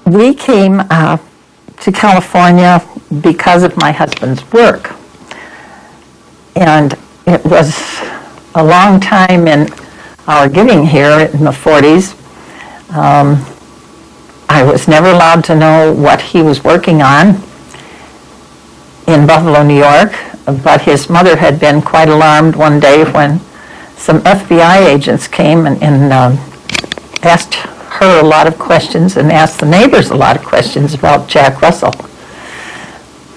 we came to California because of my husband's work. And it was a long time in our getting here in the 40s. I was never allowed to know what he was working on in Buffalo, New York, but his mother had been quite alarmed one day when some FBI agents came and asked her a lot of questions and asked the neighbors a lot of questions about Jack Russell.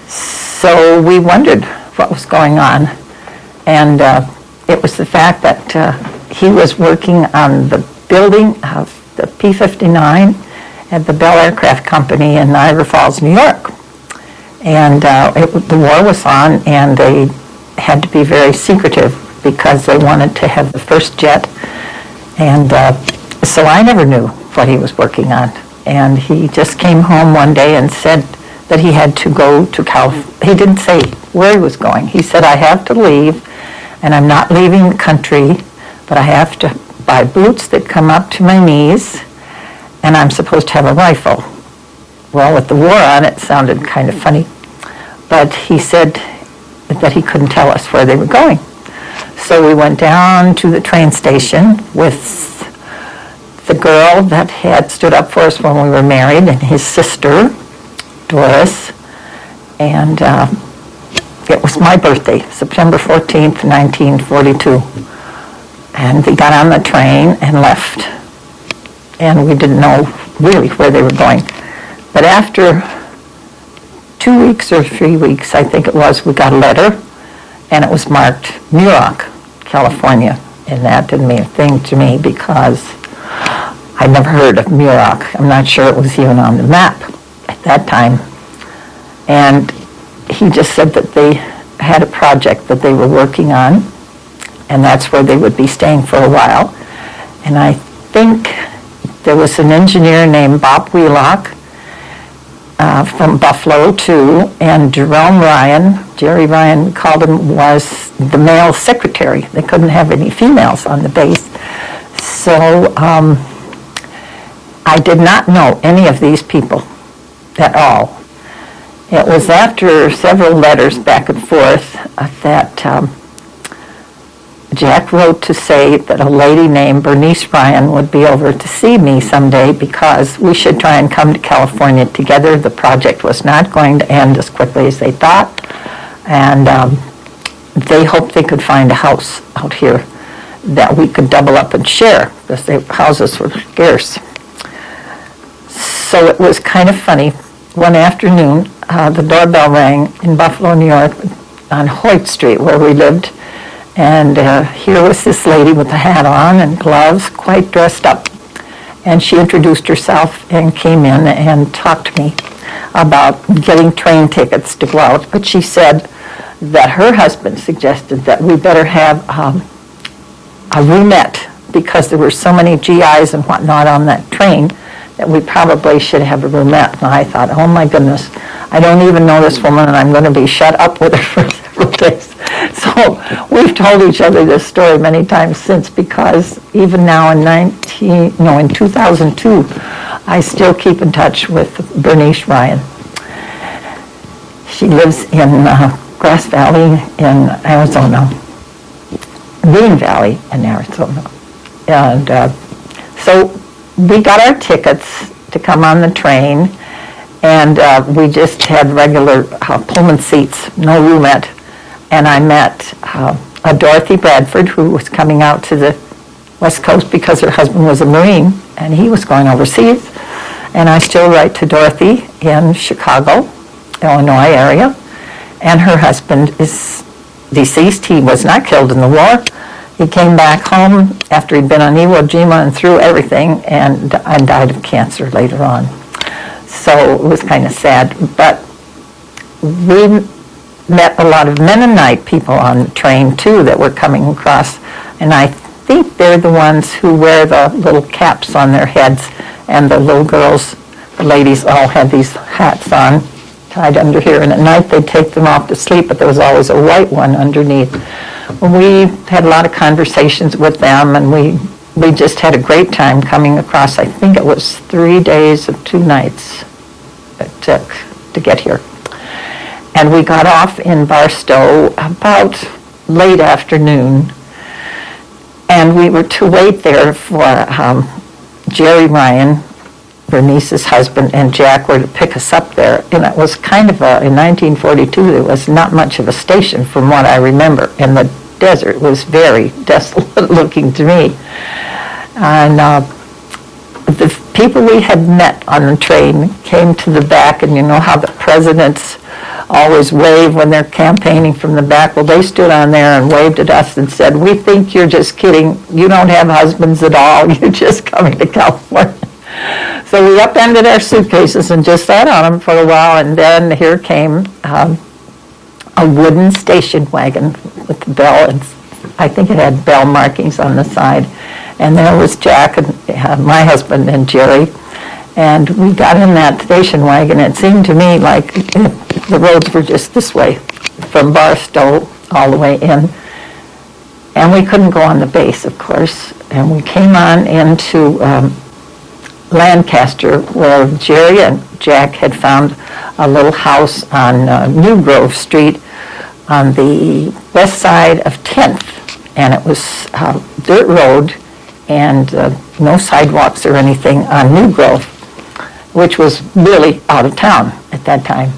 So we wondered what was going on. And it was the fact that he was working on the building of the P-59 at the Bell Aircraft Company in Niagara Falls, New York. And the war was on, and they had to be very secretive because they wanted to have the first jet. And so I never knew what he was working on. And he just came home one day and said that he had to go to California. He didn't say where he was going. He said, I have to leave, and I'm not leaving the country, but I have to buy boots that come up to my knees, and I'm supposed to have a rifle. Well, with the war on, it sounded kind of funny, but he said that he couldn't tell us where they were going. So we went down to the train station with the girl that had stood up for us when we were married, and his sister, Doris, and it was my birthday, September 14th, 1942. And they got on the train and left. And we didn't know really where they were going. But after 2 weeks or 3 weeks, I think it was, we got a letter, and it was marked Muroc, California. And that didn't mean a thing to me because I'd never heard of Muroc. I'm not sure it was even on the map at that time. And he just said that they had a project that they were working on, and that's where they would be staying for a while. And I think there was an engineer named Bob Wheelock from Buffalo too, and Jerome Ryan, Jerry Ryan, we called him, was the male secretary. They couldn't have any females on the base. So I did not know any of these people at all. It was after several letters back and forth that Jack wrote to say that a lady named Bernice Ryan would be over to see me someday because we should try and come to California together. The project was not going to end as quickly as they thought, and they hoped they could find a house out here that we could double up and share because the houses were scarce. So it was kind of funny. One afternoon, the doorbell rang in Buffalo, New York, on Hoyt Street, where we lived. And here was this lady with a hat on and gloves, quite dressed up. And she introduced herself and came in and talked to me about getting train tickets to go out. But she said that her husband suggested that we better have a roomette because there were so many GIs and whatnot on that train that we probably should have a roomette. And I thought, oh my goodness, I don't even know this woman and I'm going to be shut up with her for several days. So we've told each other this story many times since because even now in 2002, I still keep in touch with Bernice Ryan. She lives in Grass Valley in Arizona, Green Valley in Arizona. And so we got our tickets to come on the train, and we just had regular Pullman seats, no roomette. And I met a Dorothy Bradford who was coming out to the West Coast because her husband was a Marine, and he was going overseas. And I still write to Dorothy in Chicago, Illinois area, and her husband is deceased. He was not killed in the war. He came back home after he'd been on Iwo Jima and through everything and died of cancer later on. So it was kind of sad. But we met a lot of Mennonite people on the train too that were coming across. And I think they're the ones who wear the little caps on their heads, and the little girls, the ladies all had these hats on tied under here. And at night they'd take them off to sleep, but there was always a white one underneath. We had a lot of conversations with them, and we we just had a great time coming across. I think it was 3 days of 2 nights it took to get here. And we got off in Barstow about late afternoon, and we were to wait there for Jerry Ryan, Bernice's husband, and Jack were to pick us up there. And it was kind of in 1942, there was not much of a station from what I remember, and the desert was very desolate looking to me. And the people we had met on the train came to the back, and you know how the presidents always wave when they're campaigning from the back. Well, they stood on there and waved at us and said, "We think you're just kidding. You don't have husbands at all. You're just coming to California." So we upended our suitcases and just sat on them for a while, and then here came a wooden station wagon with the bell, and I think it had bell markings on the side. And there was Jack and my husband and Jerry, and we got in that station wagon. It seemed to me like the roads were just this way, from Barstow all the way in. And we couldn't go on the base, of course. And we came on into Lancaster, where Jerry and Jack had found a little house on New Grove Street on the west side of 10th. And it was a dirt road and no sidewalks or anything on New Grove, which was really out of town at that time.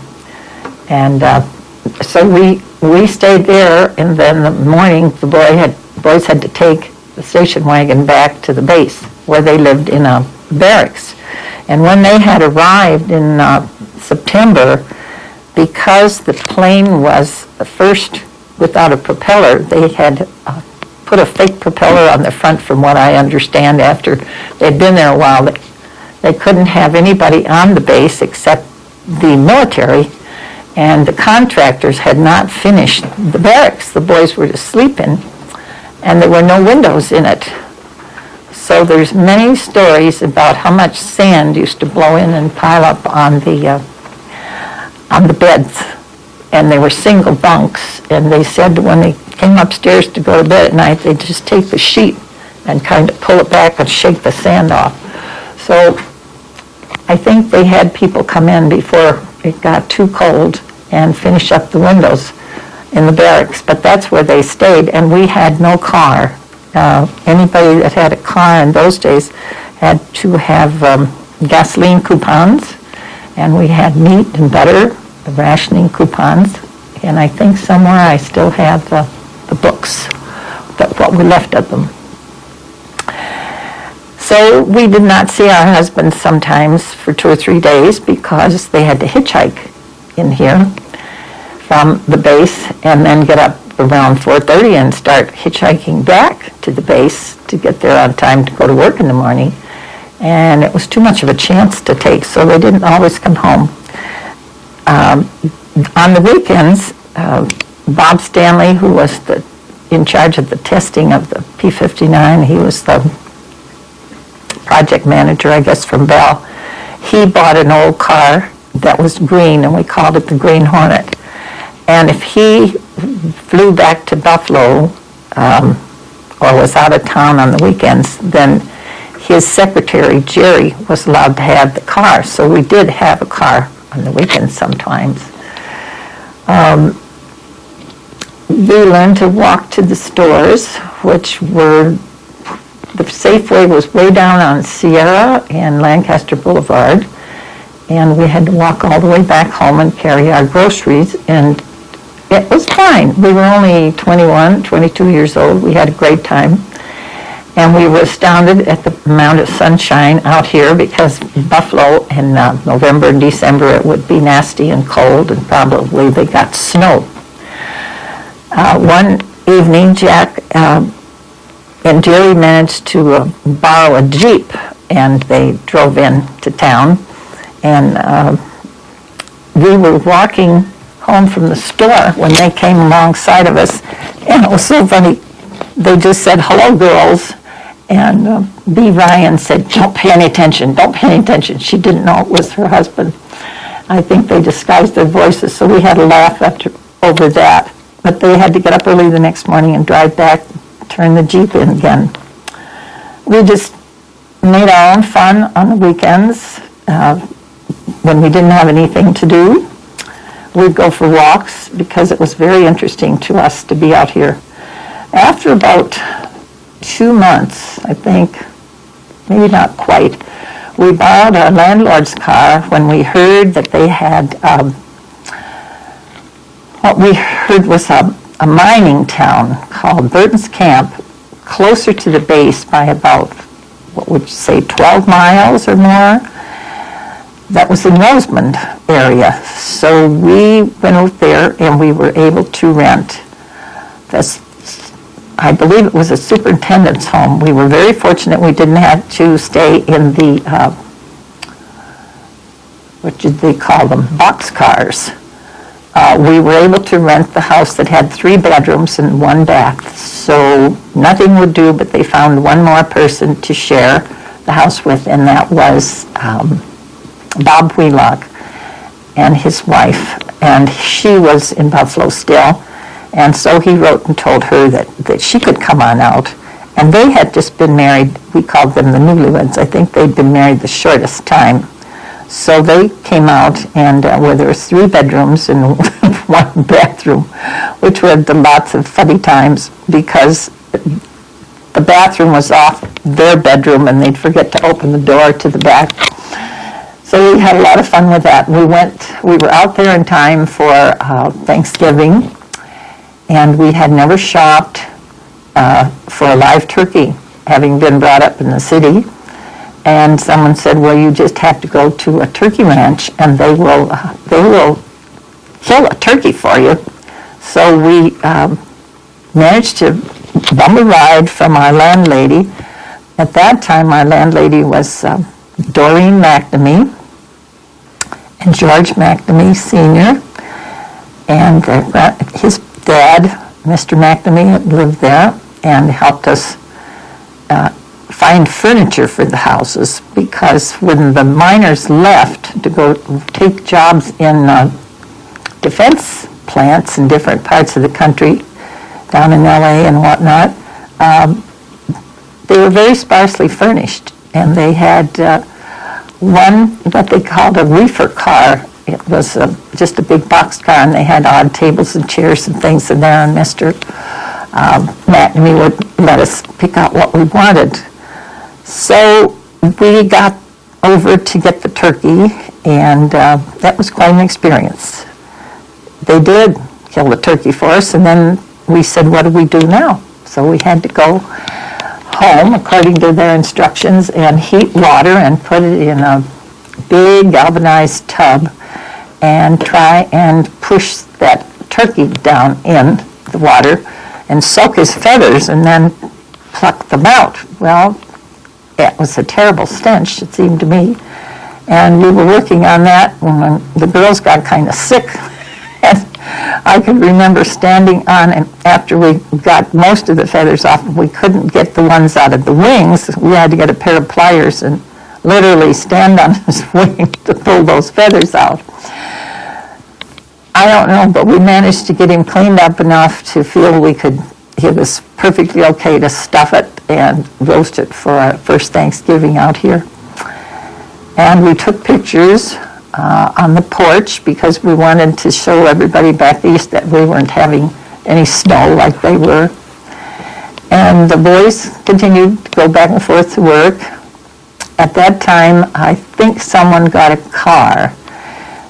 And so we stayed there, and then in the morning the boys had to take the station wagon back to the base where they lived in a barracks. And when they had arrived in September, because the plane was first without a propeller, they had put a fake propeller on the front, from what I understand, after they'd been there a while. They couldn't have anybody on the base except the military, and the contractors had not finished the barracks the boys were to sleep in, and there were no windows in it. So there's many stories about how much sand used to blow in and pile up on the beds, and they were single bunks. And they said when they came upstairs to go to bed at night, they'd just take the sheet and kind of pull it back and shake the sand off. So I think they had people come in before it got too cold and finish up the windows in the barracks. But that's where they stayed, and we had no car. Anybody that had a car in those days had to have gasoline coupons, and we had meat and butter, the rationing coupons, and I think somewhere I still have the books, what we left of them. So we did not see our husbands sometimes for 2 or 3 days because they had to hitchhike in here from the base and then get up around 4:30 and start hitchhiking back to the base to get there on time to go to work in the morning. And it was too much of a chance to take, so they didn't always come home. On the weekends, Bob Stanley, who was in charge of the testing of the P-59, he was the project manager, I guess, from Bell. He bought an old car that was green, and we called it the Green Hornet. And if he flew back to Buffalo or was out of town on the weekends, then his secretary, Jerry, was allowed to have the car. So we did have a car on the weekends sometimes. We learned to walk to the stores, which were, the Safeway was way down on Sierra and Lancaster Boulevard, and we had to walk all the way back home and carry our groceries, and it was fine. We were only 21, 22 years old. We had a great time. And we were astounded at the amount of sunshine out here, because Buffalo in November and December it would be nasty and cold, and probably they got snow. One evening, Jack and Jerry managed to borrow a Jeep, and they drove in to town. And we were walking home from the store when they came alongside of us, and it was so funny. They just said, "Hello, girls," and B. Ryan said, "Don't pay any attention, don't pay any attention." She didn't know it was her husband. I think they disguised their voices, so we had a laugh over that. But they had to get up early the next morning and drive back, turn the Jeep in again. We just made our own fun on the weekends. When we didn't have anything to do, we'd go for walks because it was very interesting to us to be out here. After about 2 months, I think, maybe not quite, we borrowed our landlord's car when we heard that they had, what we heard was a mining town called Burton's Camp, closer to the base by about, what would you say, 12 miles or more. That was in Rosemond area. So we went out there and we were able to rent this, I believe it was a superintendent's home. We were very fortunate we didn't have to stay in the, what did they call them, boxcars. We were able to rent the house that had 3 bedrooms and 1 bath. So nothing would do, but they found one more person to share the house with, and that was Bob Wheelock and his wife, and she was in Buffalo still, and so he wrote and told her that she could come on out. And they had just been married. We called them the newlyweds. I think they'd been married the shortest time. So they came out, and where there was 3 bedrooms and 1 bathroom, which were lots of funny times because the bathroom was off their bedroom and they'd forget to open the door to the back. So we had a lot of fun with that. We were out there in time for Thanksgiving, and we had never shopped for a live turkey, having been brought up in the city. And someone said, well, you just have to go to a turkey ranch and they will kill a turkey for you. So we managed to bum a ride from our landlady. At that time, our landlady was Doreen McNamee and George McNamee Sr. And his dad, Mr. McNamee, lived there and helped us find furniture for the houses, because when the miners left to go take jobs in defense plants in different parts of the country, down in LA and whatnot, they were very sparsely furnished, and they had one, what they called a reefer car. It was just a big box car, and they had odd tables and chairs and things in there, and Mr. McNamee would let us pick out what we wanted. So we got over to get the turkey, and that was quite an experience. They did kill the turkey for us, and then we said, what do we do now? So we had to go home, according to their instructions, and heat water and put it in a big galvanized tub and try and push that turkey down in the water and soak his feathers and then pluck them out. Well, it was a terrible stench, it seemed to me. And we were working on that when the girls got kind of sick. And I could remember standing on, and after we got most of the feathers off, we couldn't get the ones out of the wings. We had to get a pair of pliers and literally stand on his wing to pull those feathers out. I don't know, but we managed to get him cleaned up enough to feel it was perfectly okay to stuff it and roast it for our first Thanksgiving out here. And we took pictures on the porch because we wanted to show everybody back east that we weren't having any snow like they were. And the boys continued to go back and forth to work. At that time, I think someone got a car.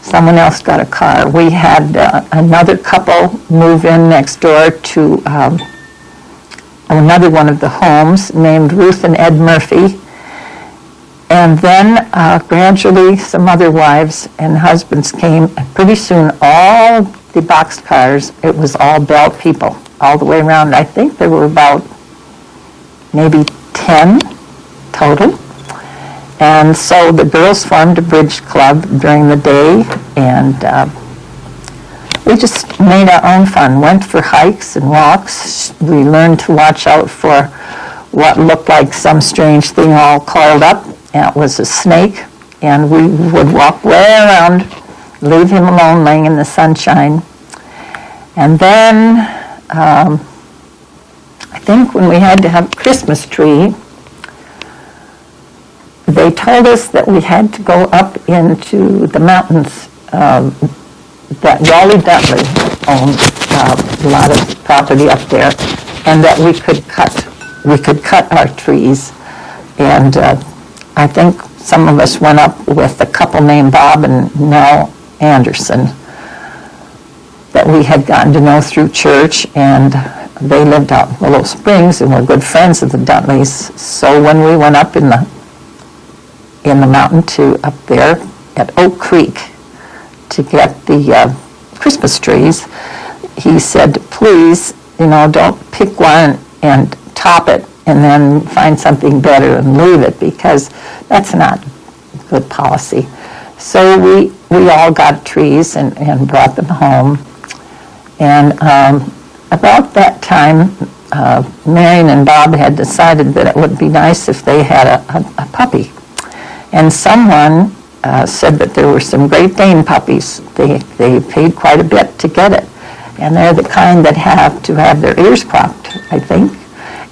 Someone else got a car. We had another couple move in next door to another one of the homes named Ruth and Ed Murphy. And then gradually some other wives and husbands came. And pretty soon all the boxcars, it was all Bell people all the way around. I think there were about maybe 10 total. And so the girls formed a bridge club during the day, and we just made our own fun, went for hikes and walks. We learned to watch out for what looked like some strange thing all coiled up. And it was a snake, and we would walk way around, leave him alone laying in the sunshine. And then I think when we had to have a Christmas tree, they told us that we had to go up into the mountains, that Wally Dudley owned a lot of property up there, and that we could cut our trees. And I think some of us went up with a couple named Bob and Nell Anderson that we had gotten to know through church, and they lived out in Willow Springs and were good friends of the Dudleys. So when we went up in the mountain to up there at Oak Creek to get the Christmas trees, he said, please, don't pick one and top it and then find something better and leave it, because that's not good policy. So we all got trees and brought them home. And about that time, Marion and Bob had decided that it would be nice if they had a puppy. And someone said that there were some Great Dane puppies. They paid quite a bit to get it. And they're the kind that have to have their ears cropped, I think.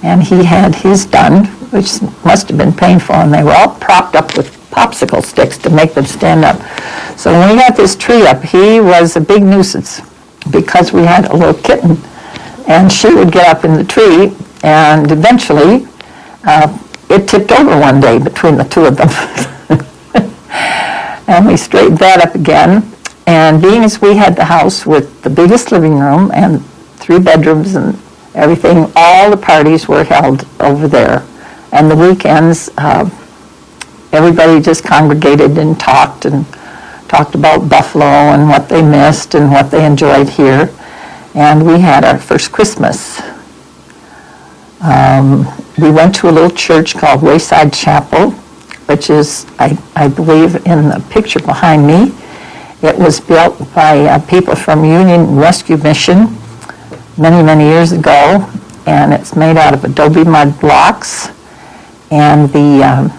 And he had his done, which must have been painful. And they were all propped up with popsicle sticks to make them stand up. So when we got this tree up, he was a big nuisance, because we had a little kitten, and she would get up in the tree, and eventually it tipped over one day between the two of them. And we straightened that up again. And being as we had the house with the biggest living room and 3 bedrooms and everything, all the parties were held over there. And the weekends, everybody just congregated and talked about Buffalo and what they missed and what they enjoyed here. And we had our first Christmas. We went to a little church called Wayside Chapel, which is, I believe, in the picture behind me. It was built by people from Union Rescue Mission many, many years ago, and it's made out of adobe mud blocks. And the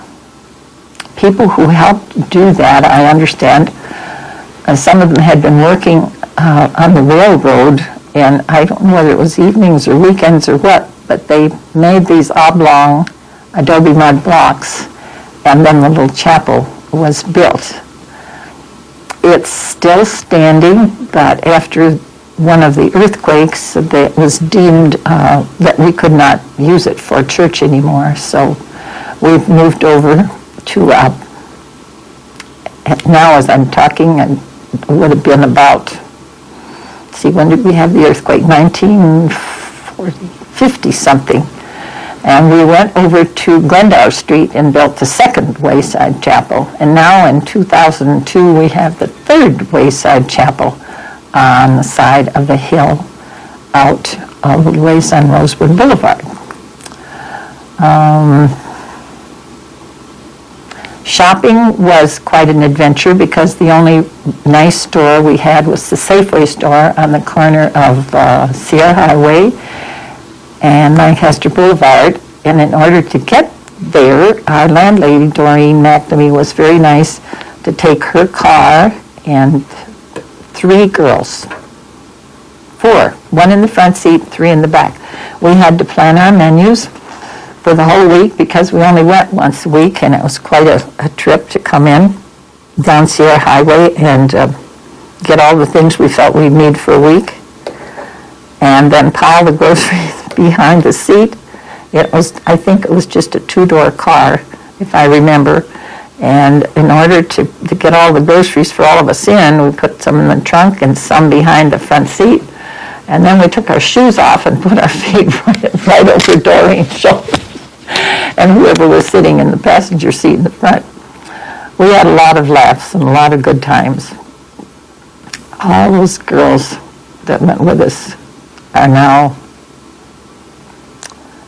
people who helped do that, I understand, some of them had been working on the railroad, and I don't know whether it was evenings or weekends or what, but they made these oblong adobe mud blocks, and then the little chapel was built. It's still standing, but after one of the earthquakes, it was deemed that we could not use it for church anymore. So we've moved over to, now as I'm talking, it would have been about, when did we have the earthquake? 1950 something. And we went over to Glendower Street and built the second Wayside Chapel. And now in 2002, we have the third Wayside Chapel on the side of the hill out a little ways on Rosewood Boulevard. Shopping was quite an adventure, because the only nice store we had was the Safeway store on the corner of Sierra Highway and Lancaster Boulevard. And in order to get there, our landlady, Doreen McNamee, was very nice to take her car and 3 girls, 4, 1 in the front seat, 3 in the back. We had to plan our menus for the whole week, because we only went once a week, and it was quite a trip to come in down Sierra Highway and get all the things we felt we'd need for a week, and then pile the groceries behind the seat. I think it was just a 2-door car, if I remember. And in order to get all the groceries for all of us in, we put some in the trunk and some behind the front seat. And then we took our shoes off and put our feet right over Doreen's shoulder, and whoever was sitting in the passenger seat in the front. We had a lot of laughs and a lot of good times. All those girls that went with us are now,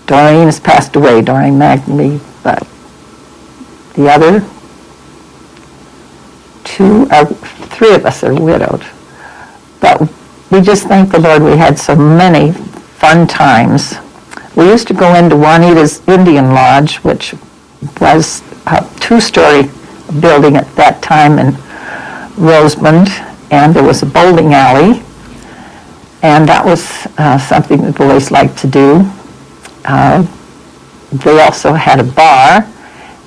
Doreen has passed away, Doreen McNamee, but the other 3 of us are widowed. But we just thank the Lord we had so many fun times. We used to go into Juanita's Indian Lodge, which was a 2-story building at that time in Rosemond, and there was a bowling alley, and that was something the boys liked to do. They also had a bar,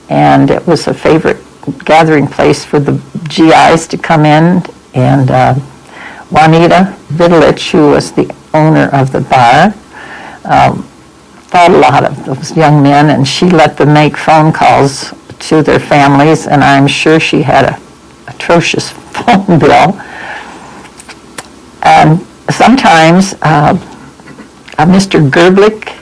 and it was a favorite gathering place for the GIs to come in. And Juanita Vidalich, who was the owner of the bar, thought a lot of those young men, and she let them make phone calls to their families, and I'm sure she had an atrocious phone bill. And sometimes a Mr. Gerblick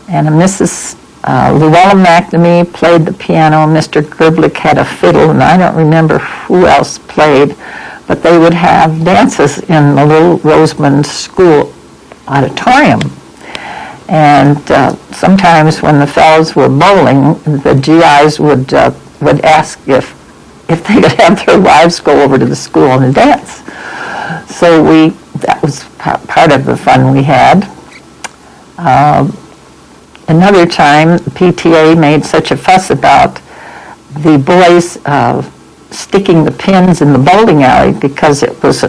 and a Mrs. Llewellyn McNamee played the piano. Mr. Gerblick had a fiddle, and I don't remember who else played, but they would have dances in the little Rosemond School auditorium. And sometimes when the fellows were bowling, the GIs would ask if they could have their wives go over to the school and dance. So that was part of the fun we had. Another time, PTA made such a fuss about the boys sticking the pins in the bowling alley because it was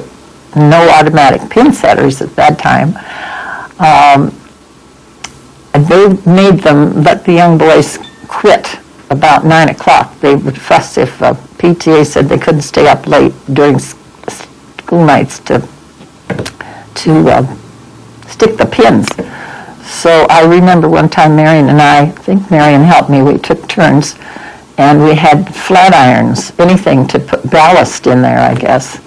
no automatic pin setters at that time. They made them let the young boys quit about 9 o'clock. They would fuss if PTA said they couldn't stay up late during school nights to stick the pins. So I remember one time Marion and I think Marion helped me, we took turns, and we had flat irons, anything to put ballast in there, I guess,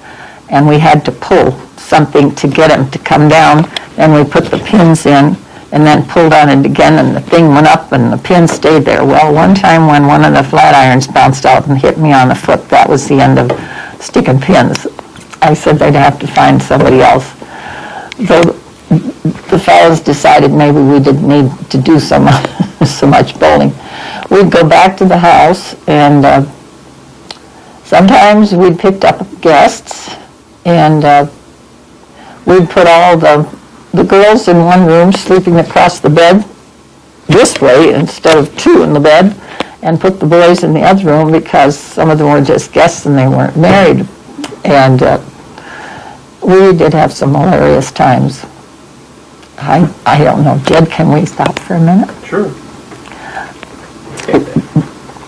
and we had to pull something to get them to come down, and we put the pins in, and then pulled on it again, and the thing went up, and the pin stayed there. Well, one time when one of the flat irons bounced out and hit me on the foot, that was the end of sticking pins. I said they'd have to find somebody else. So the fellows decided maybe we didn't need to do so much bowling. We'd go back to the house, and sometimes we'd picked up guests, and we'd put all the girls in one room sleeping across the bed this way instead of two in the bed, and put the boys in the other room because some of them were just guests and they weren't married. And we did have some hilarious times. I don't know, Jed, can we stop for a minute? Sure.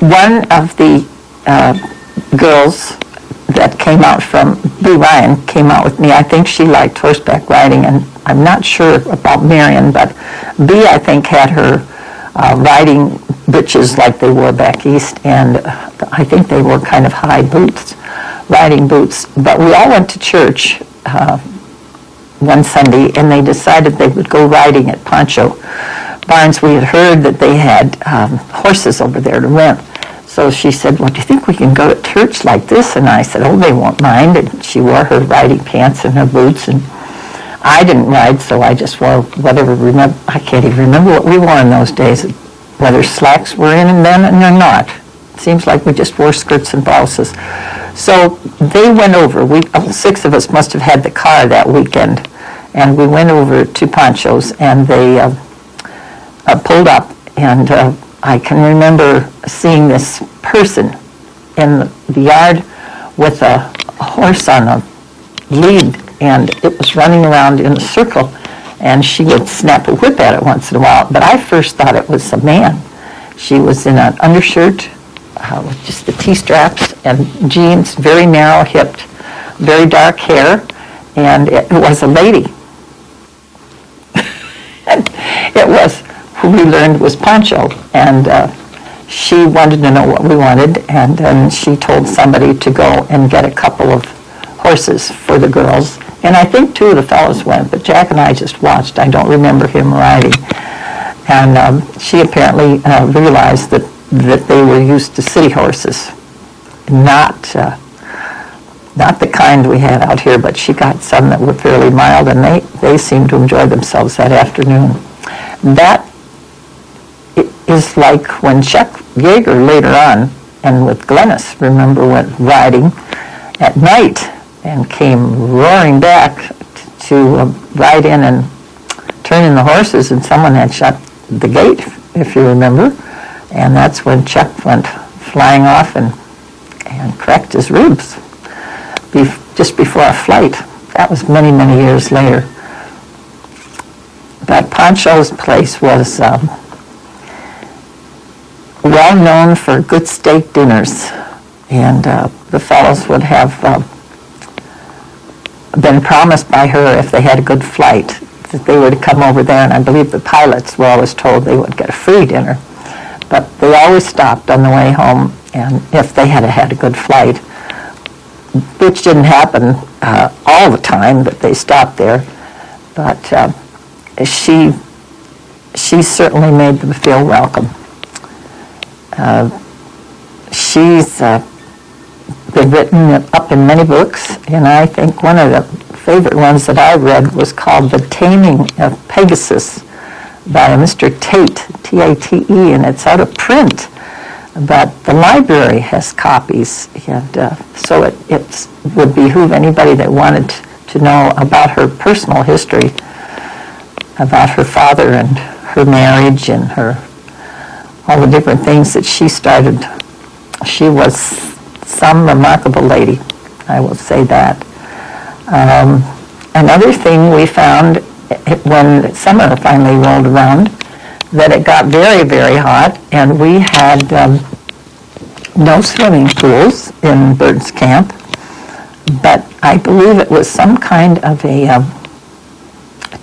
One of the girls that came out from, B. Ryan, came out with me. I think she liked horseback riding, and I'm not sure about Marion, but B, I think, had her riding breeches like they wore back east, and I think they wore kind of high boots, riding boots. But we all went to church one Sunday, and they decided they would go riding at Poncho Barnes. We had heard that they had horses over there to rent. So she said, well, do you think we can go to church like this? And I said, oh, they won't mind. And she wore her riding pants and her boots, and I didn't ride, so I just wore whatever. I can't even remember what we wore in those days, whether slacks were in and then and or not. It seems like we just wore skirts and blouses. So they went over. All six of us must have had the car that weekend, and we went over to Poncho's, and they pulled up, and I can remember seeing this person in the yard with a horse on a lead, and it was running around in a circle, and she would snap a whip at it once in a while, but I first thought it was a man. She was in an undershirt with just the T-straps and jeans, very narrow-hipped, very dark hair, and it was a lady. And it was who we learned was Poncho, and she wanted to know what we wanted, and then she told somebody to go and get a couple of horses for the girls, and I think two of the fellows went, but Jack and I just watched. I don't remember him riding, and she apparently realized that they were used to city horses, not the kind we had out here, but she got some that were fairly mild, and they seemed to enjoy themselves that afternoon. That is like when Chuck Yeager later on, and with Glennis, remember, went riding at night and came roaring back to ride in and turn in the horses, and someone had shut the gate, if you remember, and that's when Chuck went flying off and cracked his ribs just before a flight. That was many, many years later. But Poncho's place was well known for good steak dinners. And the fellows would have been promised by her, if they had a good flight, that they were to come over there, and I believe the pilots were always told they would get a free dinner. But they always stopped on the way home, and if they had had a good flight, which didn't happen all the time that they stopped there, but she certainly made them feel welcome. She's been written up in many books, and I think one of the favorite ones that I read was called The Taming of Pegasus by Mr. Tate, T-A-T-E, and it's out of print, but the library has copies, and so it would behoove anybody that wanted to know about her personal history, about her father and her marriage and all the different things that she started. She was some remarkable lady, I will say that. Another thing we found when summer finally rolled around, that it got very, very hot, and we had no swimming pools in Bird's Camp, but I believe it was some kind of a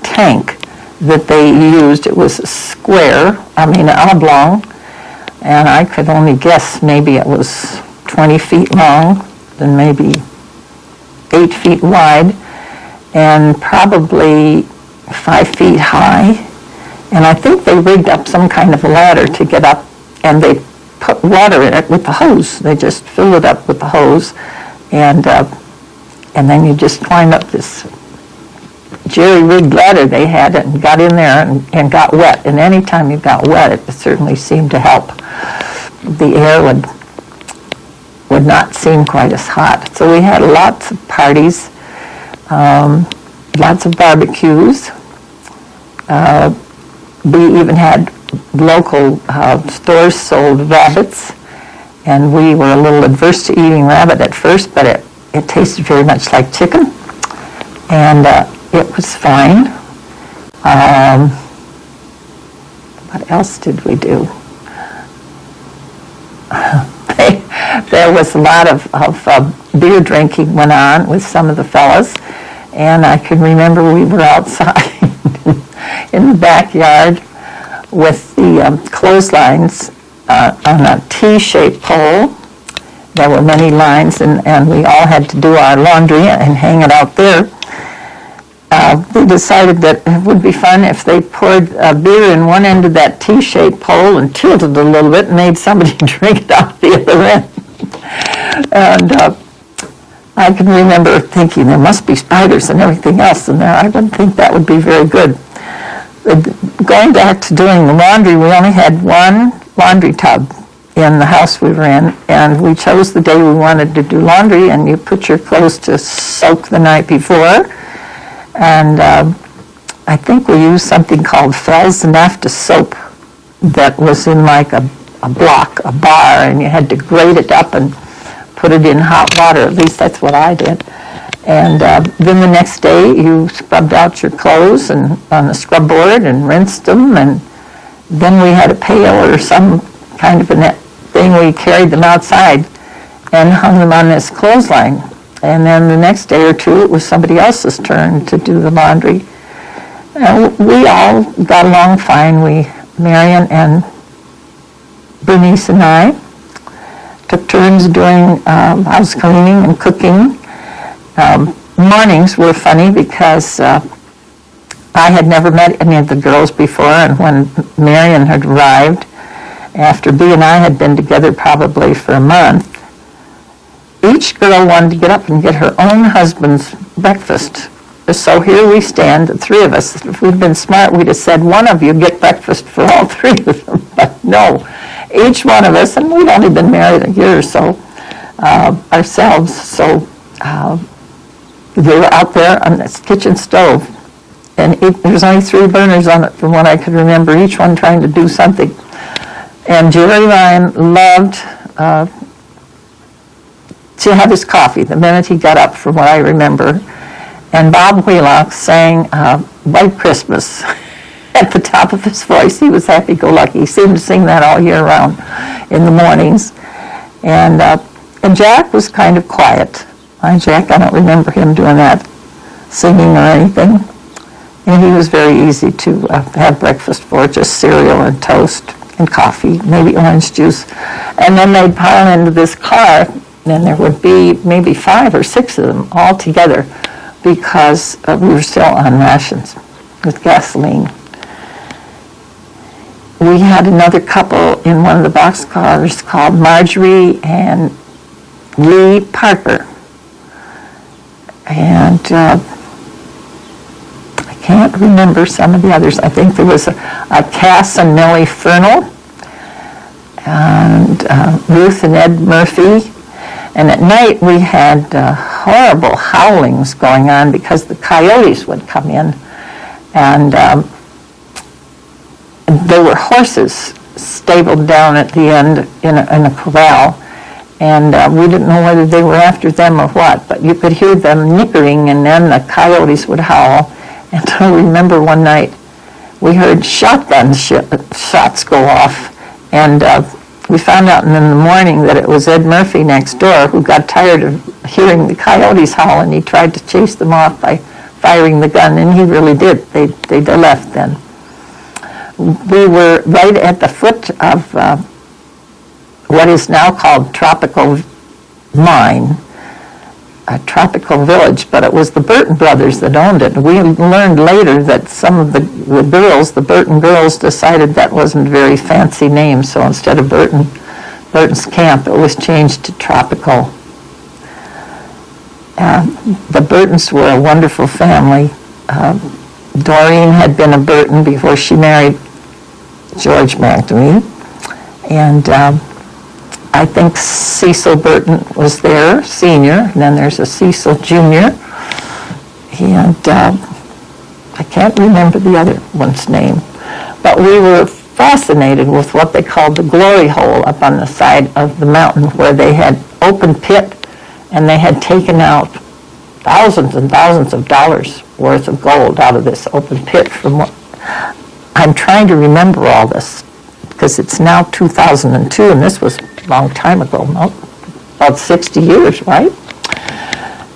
tank that they used. It was an oblong, and I could only guess maybe it was 20 feet long and maybe 8 feet wide and probably 5 feet high. And I think they rigged up some kind of a ladder to get up, and they put water in it with the hose. They just filled it up with the hose, and then you just climb up this jerry-rigged ladder they had and got in there and got wet. And any time you got wet, it certainly seemed to help. The air would not seem quite as hot. So we had lots of parties, lots of barbecues. We even had local stores sold rabbits, and we were a little adverse to eating rabbit at first, but it tasted very much like chicken, and it was fine. What else did we do? There was a lot of beer drinking went on with some of the fellas, and I can remember we were outside in the backyard with the clotheslines on a T-shaped pole. There were many lines, and we all had to do our laundry and hang it out there. We decided that it would be fun if they poured beer in one end of that T-shaped pole and tilted it a little bit and made somebody drink it out the other end. And I can remember thinking there must be spiders and everything else in there. I wouldn't think that would be very good. Going back to doing the laundry, we only had one laundry tub in the house we were in, and we chose the day we wanted to do laundry, and you put your clothes to soak the night before. And I think we used something called Fells and Nafta soap that was in like a bar, and you had to grate it up and put it in hot water. At least that's what I did. And then the next day you scrubbed out your clothes and on the scrub board and rinsed them, and then we had a pail or some kind of a net thing. We carried them outside and hung them on this clothesline. And then the next day or two, it was somebody else's turn to do the laundry. We all got along fine. Marion and Bernice and I took turns doing house cleaning and cooking. Mornings were funny because I had never met any of the girls before, and when Marion had arrived, after Bea and I had been together probably for a month, each girl wanted to get up and get her own husband's breakfast. So here we stand, the three of us. If we'd been smart, we'd have said, one of you get breakfast for all three of them. But no, each one of us, and we'd only been married a year or so ourselves, so they were out there on this kitchen stove. And there was only 3 burners on it from what I could remember, each one trying to do something. And Jerry Ryan loved to have his coffee the minute he got up, from what I remember. And Bob Wheelock sang White Christmas. at the top of his voice. He was happy-go-lucky. He seemed to sing that all year round in the mornings. And Jack was kind of quiet. Jack, I don't remember him doing that, singing or anything. And he was very easy to have breakfast for, just cereal and toast and coffee, maybe orange juice. And then they'd pile into this car, and there would be maybe 5 or 6 of them all together because we were still on rations with gasoline. We had another couple in one of the boxcars called Marjorie and Lee Parker. And I can't remember some of the others. I think there was a Cass and Millie Fernal, and Ruth and Ed Murphy. And at night we had horrible howlings going on because the coyotes would come in. And there were horses stabled down at the end in a corral. And we didn't know whether they were after them or what, but you could hear them nickering, and then the coyotes would howl. And I remember one night we heard shotgun shots go off, and we found out in the morning that it was Ed Murphy next door who got tired of hearing the coyotes howl, and he tried to chase them off by firing the gun, and he really did. They left then. We were right at the foot of what is now called Tropical Mine, a tropical village, but it was the Burton brothers that owned it. We learned later that some of the girls, the Burton girls, decided that wasn't a very fancy name, so instead of Burton's Camp, it was changed to Tropical. The Burtons were a wonderful family. Doreen had been a Burton before she married George Magdalene, and I think Cecil Burton was there, senior, and then there's a Cecil Jr., and I can't remember the other one's name. But we were fascinated with what they called the glory hole up on the side of the mountain, where they had open pit, and they had taken out thousands and thousands of dollars worth of gold out of this open pit. I'm trying to remember all this, because it's now 2002, and this was a long time ago, about 60 years, right?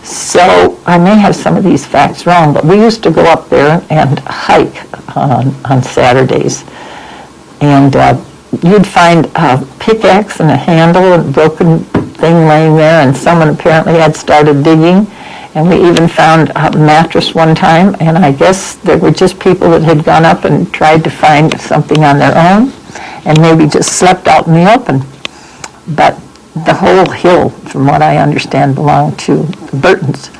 So I may have some of these facts wrong, but we used to go up there and hike on Saturdays. And you'd find a pickaxe and a handle and a broken thing laying there, and someone apparently had started digging. And we even found a mattress one time, and I guess there were just people that had gone up and tried to find something on their own, and maybe just slept out in the open. But the whole hill, from what I understand, belonged to the Burtons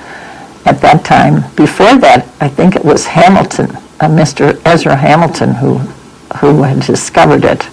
at that time. Before that, I think it was Hamilton, Mr. Ezra Hamilton, who had discovered it.